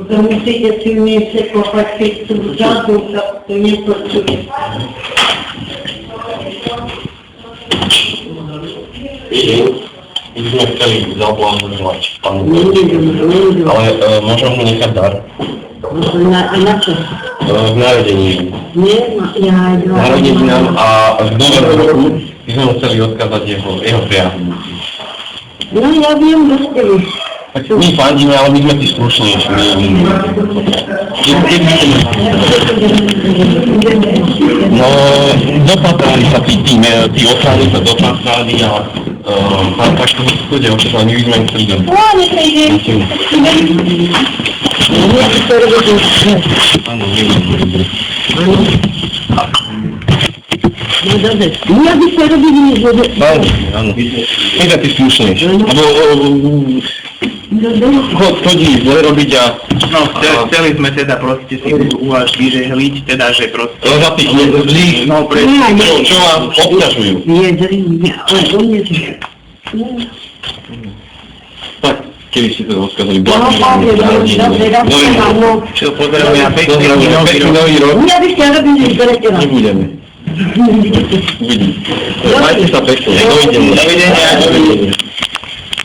To musíte silnejšie kopať, keď tu vzadu sa to nepočuje. My sme chceli zablahoželať pánu Kovačíkovi, ale môžem mu nechať dar. Na čo? V narodení. Narodeninám a v novom roku by sme mu chceli odkázať jeho priaznicu. No ja viem, že ste vy. Tak my fandíme, ale my sme tí slušnejší. No, dopatrali sa tí ochrany sa dopatrali a pán takto hospodie očetla, my by sme chceli do... Áno, No dobre, ja by sa robili niečo. áno. My sme tí slušnejší. Chodí zle robiť a... No, chceli sme teda proste si vyžehliť, teda, že proste... Za tých zlých, no, čo vás obťažujú. Je zlý, ale on je zlý. Tak, keby si to rozkázali. Čo pozdravujem ja Pekný nový rok. Ja by sa robili zberete na. Nebudeme. Uvidím. Majte sa pekne. Dovidenia.